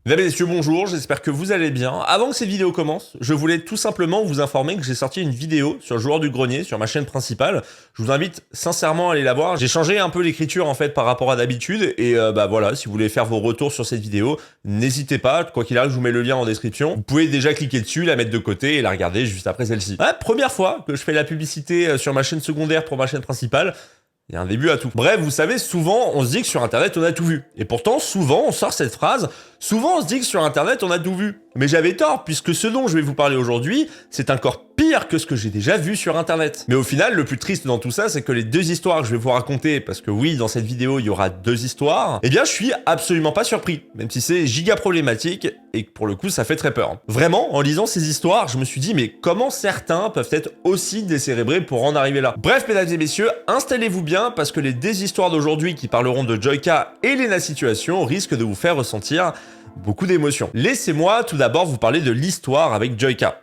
Mesdames et messieurs, bonjour, j'espère que vous allez bien. Avant que cette vidéo commence, je voulais tout simplement vous informer que j'ai sorti une vidéo sur le joueur du grenier, sur ma chaîne principale. Je vous invite sincèrement à aller la voir. J'ai changé un peu l'écriture en fait par rapport à d'habitude et voilà, si vous voulez faire vos retours sur cette vidéo, n'hésitez pas, quoi qu'il arrive, je vous mets le lien en description. Vous pouvez déjà cliquer dessus, la mettre de côté et la regarder juste après celle-ci. Première fois que je fais la publicité sur ma chaîne secondaire pour ma chaîne principale. Il y a un début à tout. Bref, vous savez, souvent, on se dit que sur Internet, on a tout vu. Et pourtant, souvent, on sort cette phrase, souvent, on se dit que sur Internet, on a tout vu. Mais j'avais tort, puisque ce dont je vais vous parler aujourd'hui, c'est encore pire que ce que j'ai déjà vu sur Internet. Mais au final, le plus triste dans tout ça, c'est que les deux histoires que je vais vous raconter, parce que oui, dans cette vidéo, il y aura deux histoires, eh bien, je suis absolument pas surpris, même si c'est giga problématique, et que pour le coup, ça fait très peur. Vraiment, en lisant ces histoires, je me suis dit, mais comment certains peuvent être aussi décérébrés pour en arriver là? Bref, mesdames et messieurs, installez-vous bien, parce que les deux histoires d'aujourd'hui qui parleront de Joyka et Lena Situation risquent de vous faire ressentir beaucoup d'émotions. Laissez-moi tout d'abord vous parler de l'histoire avec Joyka.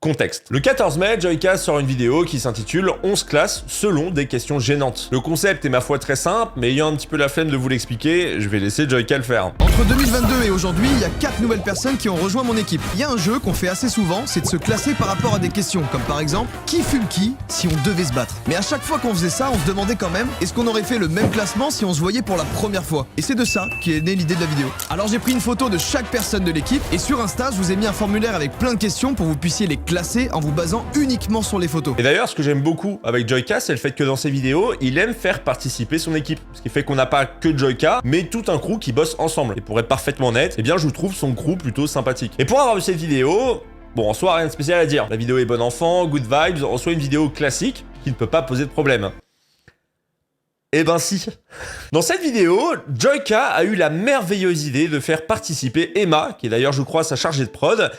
Contexte. Le 14 mai, Joyka sort une vidéo qui s'intitule 11 classes selon des questions gênantes. Le concept est ma foi très simple, mais ayant un petit peu la flemme de vous l'expliquer, je vais laisser Joyka le faire. Entre 2022 et aujourd'hui, il y a 4 nouvelles personnes qui ont rejoint mon équipe. Il y a un jeu qu'on fait assez souvent, c'est de se classer par rapport à des questions, comme par exemple, qui fume qui si on devait se battre. Mais à chaque fois qu'on faisait ça, on se demandait quand même, est-ce qu'on aurait fait le même classement si on se voyait pour la première fois? Et c'est de ça qu'est née l'idée de la vidéo. Alors j'ai pris une photo de chaque personne de l'équipe, et sur Insta, je vous ai mis un formulaire avec plein de questions pour que vous puissiez les classer en vous basant uniquement sur les photos. Et d'ailleurs, ce que j'aime beaucoup avec Joyka, c'est le fait que dans ses vidéos, il aime faire participer son équipe. Ce qui fait qu'on n'a pas que Joyka, mais tout un crew qui bosse ensemble. Et pour être parfaitement honnête, eh bien je trouve son crew plutôt sympathique. Et pour avoir vu cette vidéo, bon, en soi, rien de spécial à dire. La vidéo est bon enfant, good vibes, en soi une vidéo classique qui ne peut pas poser de problème. Eh ben si. Dans cette vidéo, Joyka a eu la merveilleuse idée de faire participer Emma, qui est d'ailleurs je crois sa chargée de prod,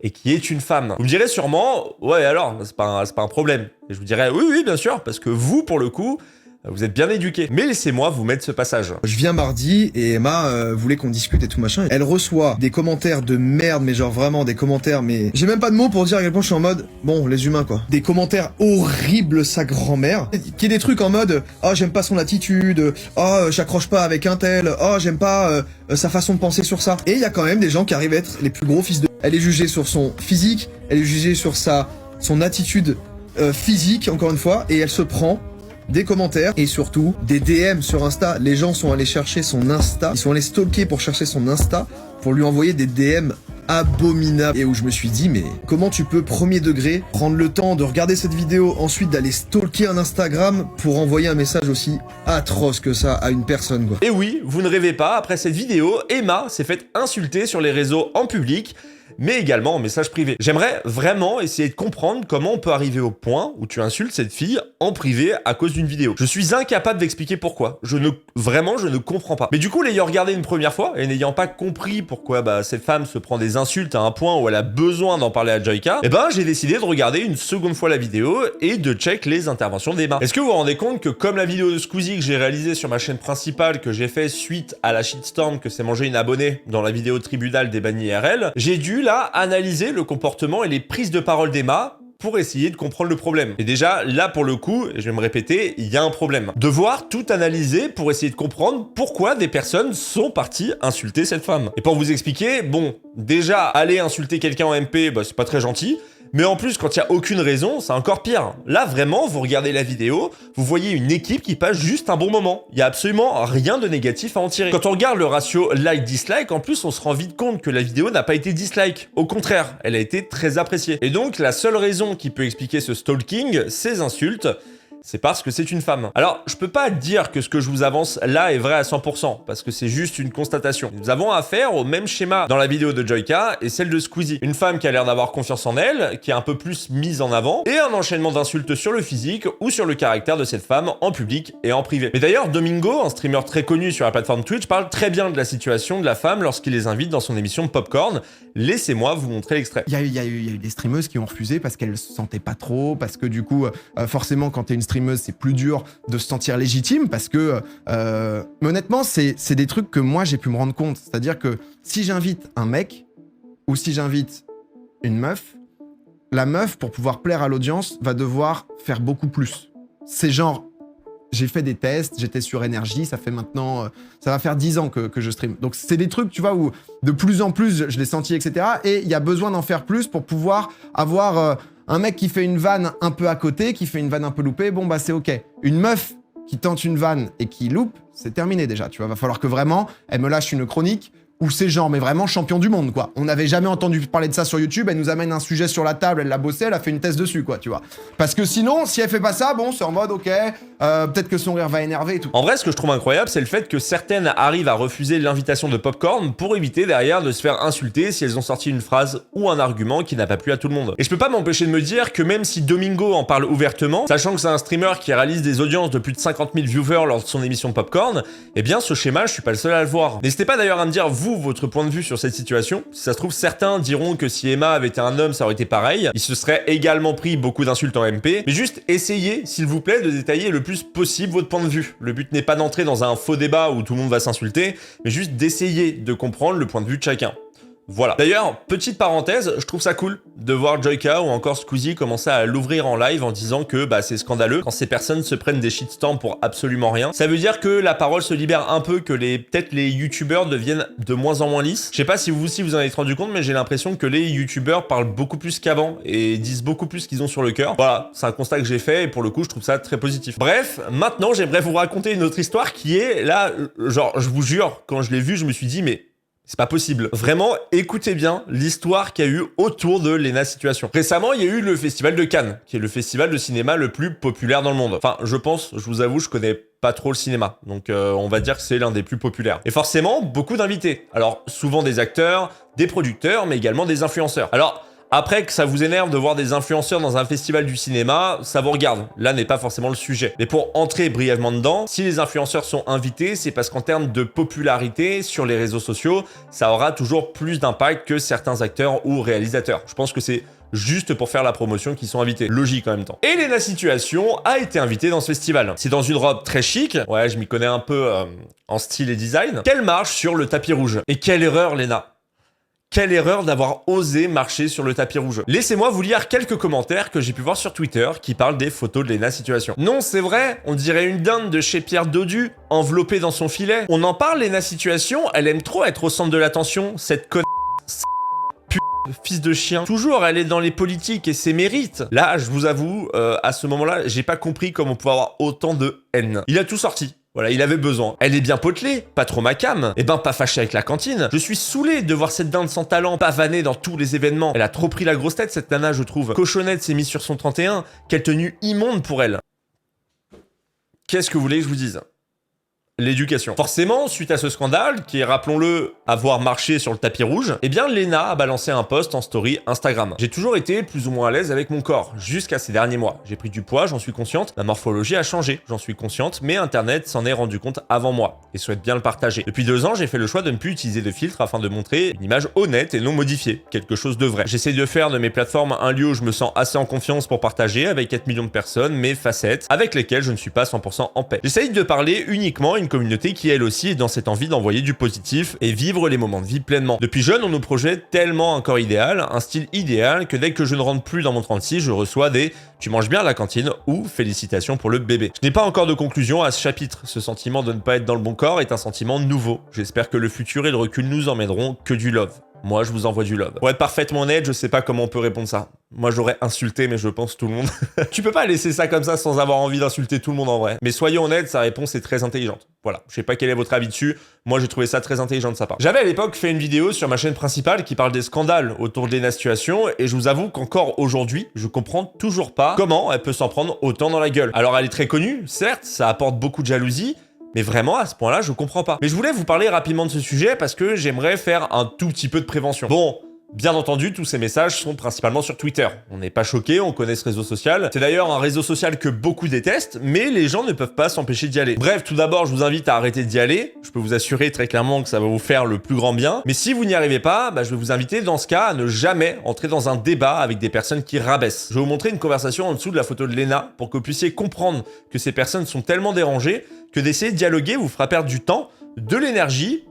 et qui est une femme. Vous me direz sûrement, ouais alors, c'est pas un problème. Et je vous dirais, oui bien sûr, parce que vous, pour le coup, vous êtes bien éduqués. Mais laissez-moi vous mettre ce passage. Je viens mardi et Emma voulait qu'on discute et tout machin. Elle reçoit des commentaires de merde, mais genre vraiment des commentaires, mais j'ai même pas de mots pour dire à quel point je suis en mode, bon, les humains quoi. Des commentaires horribles, sa grand-mère. Qui est des trucs en mode, oh j'aime pas son attitude, oh j'accroche pas avec un tel, oh j'aime pas sa façon de penser sur ça. Et il y a quand même des gens qui arrivent à être les plus gros fils de... Elle est jugée sur son physique, elle est jugée sur son attitude physique, encore une fois, et elle se prend des commentaires et surtout des DM sur Insta. Les gens sont allés chercher son Insta, ils sont allés stalker pour chercher son Insta, pour lui envoyer des DM abominables. Et où je me suis dit, mais comment tu peux, premier degré, prendre le temps de regarder cette vidéo, ensuite d'aller stalker un Instagram pour envoyer un message aussi atroce que ça à une personne, quoi. Et oui, vous ne rêvez pas, après cette vidéo, Emma s'est faite insulter sur les réseaux en public, mais également en message privé. J'aimerais vraiment essayer de comprendre comment on peut arriver au point où tu insultes cette fille en privé à cause d'une vidéo. Je suis incapable d'expliquer pourquoi. Je ne comprends pas. Mais du coup, l'ayant regardé une première fois et n'ayant pas compris pourquoi cette femme se prend des insultes à un point où elle a besoin d'en parler à Joyka, j'ai décidé de regarder une seconde fois la vidéo et de check les interventions d'Emma. Est-ce que vous vous rendez compte que comme la vidéo de Squeezie que j'ai réalisée sur ma chaîne principale, que j'ai fait suite à la shitstorm que s'est mangé une abonnée dans la vidéo tribunal des bannis IRL, j'ai dû là analyser le comportement et les prises de parole d'Emma pour essayer de comprendre le problème. Et déjà, là pour le coup, je vais me répéter, il y a un problème. Devoir tout analyser pour essayer de comprendre pourquoi des personnes sont parties insulter cette femme. Et pour vous expliquer, bon, déjà, aller insulter quelqu'un en MP, c'est pas très gentil. Mais en plus, quand il n'y a aucune raison, c'est encore pire. Là, vraiment, vous regardez la vidéo, vous voyez une équipe qui passe juste un bon moment. Il n'y a absolument rien de négatif à en tirer. Quand on regarde le ratio like-dislike, en plus, on se rend vite compte que la vidéo n'a pas été dislike. Au contraire, elle a été très appréciée. Et donc, la seule raison qui peut expliquer ce stalking, ces insultes, c'est parce que c'est une femme. Alors, je peux pas dire que ce que je vous avance là est vrai à 100%, parce que c'est juste une constatation. Nous avons affaire au même schéma dans la vidéo de Joyka et celle de Squeezie. Une femme qui a l'air d'avoir confiance en elle, qui est un peu plus mise en avant, et un enchaînement d'insultes sur le physique ou sur le caractère de cette femme en public et en privé. Mais d'ailleurs, Domingo, un streamer très connu sur la plateforme Twitch, parle très bien de la situation de la femme lorsqu'il les invite dans son émission Popcorn. Laissez-moi vous montrer l'extrait. Il y a eu des streameuses qui ont refusé parce qu'elles se sentaient pas trop, parce que du coup, forcément, quand t'es une streameuse, c'est plus dur de se sentir légitime, parce que, mais honnêtement, c'est des trucs que moi, j'ai pu me rendre compte. C'est-à-dire que si j'invite un mec, ou si j'invite une meuf, la meuf, pour pouvoir plaire à l'audience, va devoir faire beaucoup plus. C'est genre, j'ai fait des tests, j'étais sur énergie, ça fait maintenant, ça va faire 10 ans que je stream. Donc c'est des trucs, tu vois, où de plus en plus je l'ai senti, etc. Et il y a besoin d'en faire plus pour pouvoir avoir un mec qui fait une vanne un peu à côté, qui fait une vanne un peu loupée, bon bah c'est ok. Une meuf qui tente une vanne et qui loupe, c'est terminé déjà, tu vois. Va falloir que vraiment, elle me lâche une chronique où c'est genre, mais vraiment champion du monde, quoi. On n'avait jamais entendu parler de ça sur YouTube, elle nous amène un sujet sur la table, elle l'a bossé, elle a fait une thèse dessus, quoi, tu vois. Parce que sinon, si elle fait pas ça, bon, c'est en mode, ok, peut-être que son rire va énerver et tout. En vrai, ce que je trouve incroyable, c'est le fait que certaines arrivent à refuser l'invitation de Popcorn pour éviter derrière de se faire insulter si elles ont sorti une phrase ou un argument qui n'a pas plu à tout le monde. Et je peux pas m'empêcher de me dire que même si Domingo en parle ouvertement, sachant que c'est un streamer qui réalise des audiences de plus de 50 000 viewers lors de son émission Popcorn, eh bien ce schéma, je suis pas le seul à le voir. N'hésitez pas d'ailleurs à me dire, vous, votre point de vue sur cette situation. Si ça se trouve, certains diront que si Emma avait été un homme, ça aurait été pareil. Il se serait également pris beaucoup d'insultes en MP. Mais juste essayez, s'il vous plaît, de détailler le plus possible votre point de vue. Le but n'est pas d'entrer dans un faux débat où tout le monde va s'insulter, mais juste d'essayer de comprendre le point de vue de chacun. Voilà. D'ailleurs, petite parenthèse, je trouve ça cool de voir Joyka ou encore Squeezie commencer à l'ouvrir en live en disant que c'est scandaleux quand ces personnes se prennent des shitstorms pour absolument rien. Ça veut dire que la parole se libère un peu, que peut-être les youtubeurs deviennent de moins en moins lisses. Je sais pas si vous aussi vous en êtes rendu compte, mais j'ai l'impression que les youtubeurs parlent beaucoup plus qu'avant et disent beaucoup plus ce qu'ils ont sur le cœur. Voilà, c'est un constat que j'ai fait et pour le coup, je trouve ça très positif. Bref, maintenant, j'aimerais vous raconter une autre histoire qui est là, genre, je vous jure, quand je l'ai vue, je me suis dit, mais c'est pas possible. Vraiment, écoutez bien l'histoire qu'il y a eu autour de Lena Situation. Récemment, il y a eu le Festival de Cannes, qui est le festival de cinéma le plus populaire dans le monde. Enfin, je pense, je vous avoue, je connais pas trop le cinéma. Donc, on va dire que c'est l'un des plus populaires. Et forcément, beaucoup d'invités. Alors, souvent des acteurs, des producteurs, mais également des influenceurs. Alors, après que ça vous énerve de voir des influenceurs dans un festival du cinéma, ça vous regarde. Là n'est pas forcément le sujet. Mais pour entrer brièvement dedans, si les influenceurs sont invités, c'est parce qu'en termes de popularité sur les réseaux sociaux, ça aura toujours plus d'impact que certains acteurs ou réalisateurs. Je pense que c'est juste pour faire la promotion qu'ils sont invités. Logique en même temps. Et Lena Situation a été invitée dans ce festival. C'est dans une robe très chic. Ouais, je m'y connais un peu en style et design. Qu'elle marche sur le tapis rouge. Et quelle erreur, Lena! Quelle erreur d'avoir osé marcher sur le tapis rouge. Laissez-moi vous lire quelques commentaires que j'ai pu voir sur Twitter qui parlent des photos de Lena Situation. Non, c'est vrai, on dirait une dinde de chez Pierre Dodu, enveloppée dans son filet. On en parle, Lena Situation, elle aime trop être au centre de l'attention, cette fils de chien. Toujours, elle est dans les politiques et ses mérites. Là, je vous avoue, à ce moment-là, j'ai pas compris comment on pouvait avoir autant de haine. Il a tout sorti. Voilà, il avait besoin. Elle est bien potelée, pas trop ma cam. Eh ben, pas fâchée avec la cantine. Je suis saoulé de voir cette dinde sans talent pavaner dans tous les événements. Elle a trop pris la grosse tête, cette nana, je trouve. Cochonnette s'est mise sur son 31. Quelle tenue immonde pour elle. Qu'est-ce que vous voulez que je vous dise ? L'éducation. Forcément, suite à ce scandale, qui est, rappelons-le, avoir marché sur le tapis rouge, eh bien Lena a balancé un post en story Instagram. J'ai toujours été plus ou moins à l'aise avec mon corps, jusqu'à ces derniers mois. J'ai pris du poids, j'en suis consciente, ma morphologie a changé, j'en suis consciente, mais Internet s'en est rendu compte avant moi, et souhaite bien le partager. Depuis 2 ans, j'ai fait le choix de ne plus utiliser de filtre afin de montrer une image honnête et non modifiée, quelque chose de vrai. J'essaie de faire de mes plateformes un lieu où je me sens assez en confiance pour partager avec 4 millions de personnes mes facettes, avec lesquelles je ne suis pas 100% en paix. J'essaye de parler uniquement une communauté qui elle aussi est dans cette envie d'envoyer du positif et vivre les moments de vie pleinement. Depuis jeune, on nous projette tellement un corps idéal, un style idéal, que dès que je ne rentre plus dans mon 36, je reçois des « tu manges bien à la cantine » ou « félicitations pour le bébé ». Je n'ai pas encore de conclusion à ce chapitre. Ce sentiment de ne pas être dans le bon corps est un sentiment nouveau. J'espère que le futur et le recul nous emmèneront que du love. Moi, je vous envoie du love. Pour être parfaitement honnête, je sais pas comment on peut répondre ça. Moi, j'aurais insulté, mais je pense tout le monde. Tu peux pas laisser ça comme ça sans avoir envie d'insulter tout le monde en vrai. Mais soyons honnêtes, sa réponse est très intelligente. Voilà. Je sais pas quel est votre avis dessus. Moi, j'ai trouvé ça très intelligent de sa part. J'avais à l'époque fait une vidéo sur ma chaîne principale qui parle des scandales autour de Lena Situation et je vous avoue qu'encore aujourd'hui, je comprends toujours pas comment elle peut s'en prendre autant dans la gueule. Alors, elle est très connue, certes, ça apporte beaucoup de jalousie, mais vraiment, à ce point-là, je comprends pas. Mais je voulais vous parler rapidement de ce sujet parce que j'aimerais faire un tout petit peu de prévention. Bon, bien entendu, tous ces messages sont principalement sur Twitter. On n'est pas choqué, on connaît ce réseau social. C'est d'ailleurs un réseau social que beaucoup détestent, mais les gens ne peuvent pas s'empêcher d'y aller. Bref, tout d'abord, je vous invite à arrêter d'y aller. Je peux vous assurer très clairement que ça va vous faire le plus grand bien. Mais si vous n'y arrivez pas, je vais vous inviter dans ce cas à ne jamais entrer dans un débat avec des personnes qui rabaissent. Je vais vous montrer une conversation en dessous de la photo de Lena pour que vous puissiez comprendre que ces personnes sont tellement dérangées que d'essayer de dialoguer vous fera perdre du temps, de l'énergie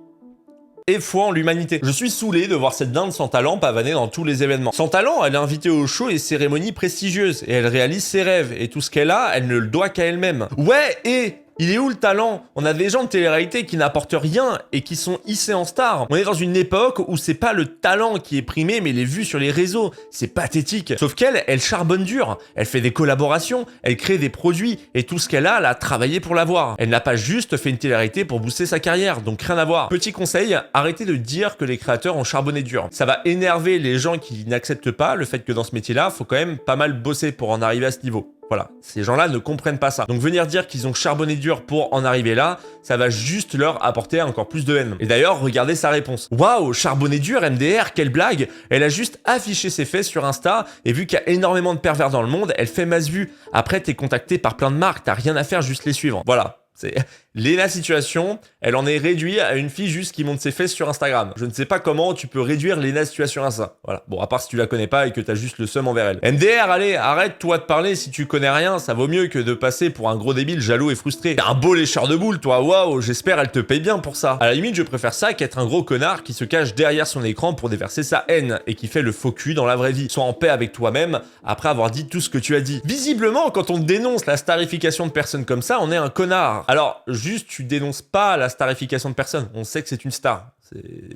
et foi en l'humanité. Je suis saoulé de voir cette dinde sans talent pavaner dans tous les événements. Sans talent, elle est invitée aux shows et cérémonies prestigieuses, et elle réalise ses rêves, et tout ce qu'elle a, elle ne le doit qu'à elle-même. Ouais, et... il est où le talent? On a des gens de télé-réalité qui n'apportent rien et qui sont hissés en stars. On est dans une époque où c'est pas le talent qui est primé, mais les vues sur les réseaux. C'est pathétique. Sauf qu'elle, elle charbonne dur. Elle fait des collaborations, elle crée des produits, et tout ce qu'elle a, elle a travaillé pour l'avoir. Elle n'a pas juste fait une télé-réalité pour booster sa carrière, donc rien à voir. Petit conseil, arrêtez de dire que les créateurs ont charbonné dur. Ça va énerver les gens qui n'acceptent pas le fait que dans ce métier-là, faut quand même pas mal bosser pour en arriver à ce niveau. Voilà, ces gens-là ne comprennent pas ça. Donc venir dire qu'ils ont charbonné dur pour en arriver là, ça va juste leur apporter encore plus de haine. Et d'ailleurs, regardez sa réponse. Waouh, charbonné dur, MDR, quelle blague! Elle a juste affiché ses fesses sur Insta, et vu qu'il y a énormément de pervers dans le monde, elle fait masse vue. Après, t'es contacté par plein de marques, t'as rien à faire, juste les suivre. Voilà. C'est Lena Situation, elle en est réduite à une fille juste qui monte ses fesses sur Instagram. Je ne sais pas comment tu peux réduire Lena Situation à ça. Voilà. Bon, à part si tu la connais pas et que t'as juste le seum envers elle. MDR, allez, arrête-toi de parler si tu connais rien, ça vaut mieux que de passer pour un gros débile jaloux et frustré. T'es un beau lécheur de boules, toi, waouh, j'espère elle te paye bien pour ça. À la limite, je préfère ça qu'être un gros connard qui se cache derrière son écran pour déverser sa haine et qui fait le faux cul dans la vraie vie. Sois en paix avec toi-même après avoir dit tout ce que tu as dit. Visiblement, quand on dénonce la starification de personnes comme ça, on est un connard. Alors, juste, tu dénonces pas la starification de personne. On sait que c'est une star.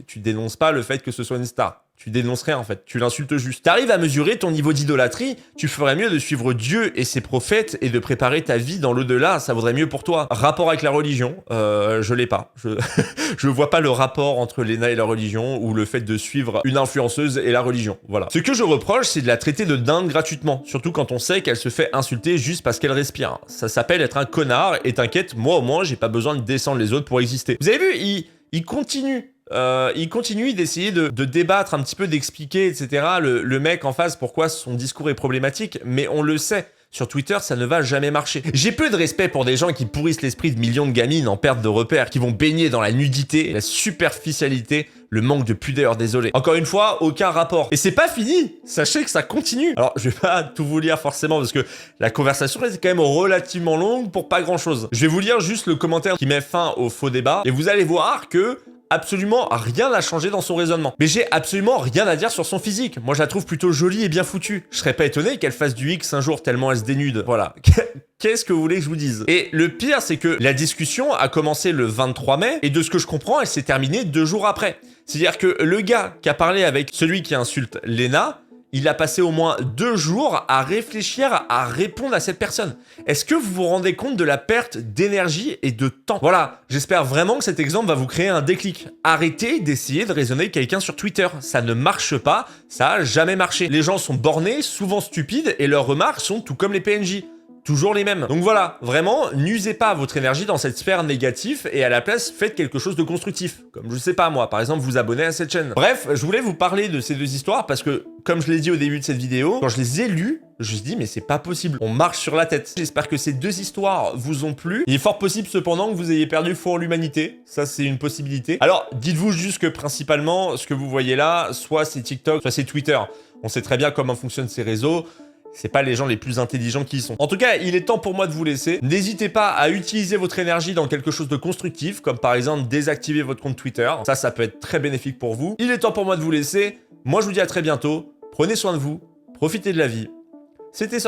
Tu dénonces pas le fait que ce soit une star. Tu dénonces rien en fait, tu l'insultes juste. T'arrives à mesurer ton niveau d'idolâtrie, tu ferais mieux de suivre Dieu et ses prophètes et de préparer ta vie dans l'au-delà, ça vaudrait mieux pour toi. Rapport avec la religion, je l'ai pas. Je vois pas le rapport entre Lena et la religion ou le fait de suivre une influenceuse et la religion. Voilà. Ce que je reproche, c'est de la traiter de dinde gratuitement, surtout quand on sait qu'elle se fait insulter juste parce qu'elle respire. Ça s'appelle être un connard et t'inquiète, moi au moins j'ai pas besoin de descendre les autres pour exister. Vous avez vu, il continue. Il continue d'essayer de débattre un petit peu, d'expliquer, etc. Le mec en face, pourquoi son discours est problématique, mais on le sait. Sur Twitter, ça ne va jamais marcher. J'ai peu de respect pour des gens qui pourrissent l'esprit de millions de gamines en perte de repères, qui vont baigner dans la nudité, la superficialité, le manque de pudeur, désolé. Encore une fois, aucun rapport. Et c'est pas fini. Sachez que ça continue. Alors, je vais pas tout vous lire forcément parce que la conversation est quand même relativement longue pour pas grand chose. Je vais vous lire juste le commentaire qui met fin au faux débat et vous allez voir que absolument rien n'a changé dans son raisonnement. Mais j'ai absolument rien à dire sur son physique. Moi, je la trouve plutôt jolie et bien foutue. Je serais pas étonné qu'elle fasse du X un jour tellement elle se dénude. Voilà. Qu'est-ce que vous voulez que je vous dise? Et le pire, c'est que la discussion a commencé le 23 mai et de ce que je comprends, elle s'est terminée 2 jours après. C'est-à-dire que le gars qui a parlé avec celui qui insulte Lena, il a passé au moins 2 jours à réfléchir à répondre à cette personne. Est-ce que vous vous rendez compte de la perte d'énergie et de temps? Voilà, j'espère vraiment que cet exemple va vous créer un déclic. Arrêtez d'essayer de raisonner avec quelqu'un sur Twitter. Ça ne marche pas, ça a jamais marché. Les gens sont bornés, souvent stupides, et leurs remarques sont tout comme les PNJ. Toujours les mêmes. Donc voilà, vraiment, n'usez pas votre énergie dans cette sphère négative et à la place, faites quelque chose de constructif. Comme, je sais pas moi, par exemple, vous abonner à cette chaîne. Bref, je voulais vous parler de ces 2 histoires parce que, comme je l'ai dit au début de cette vidéo, quand je les ai lues, je me suis dit, mais c'est pas possible. On marche sur la tête. J'espère que ces 2 histoires vous ont plu. Il est fort possible cependant que vous ayez perdu foi en l'humanité. Ça, c'est une possibilité. Alors, dites-vous juste que principalement, ce que vous voyez là, soit c'est TikTok, soit c'est Twitter. On sait très bien comment fonctionnent ces réseaux. C'est pas les gens les plus intelligents qui y sont. En tout cas, il est temps pour moi de vous laisser. N'hésitez pas à utiliser votre énergie dans quelque chose de constructif, comme par exemple désactiver votre compte Twitter. Ça peut être très bénéfique pour vous. Il est temps pour moi de vous laisser. Moi, je vous dis à très bientôt. Prenez soin de vous. Profitez de la vie. C'était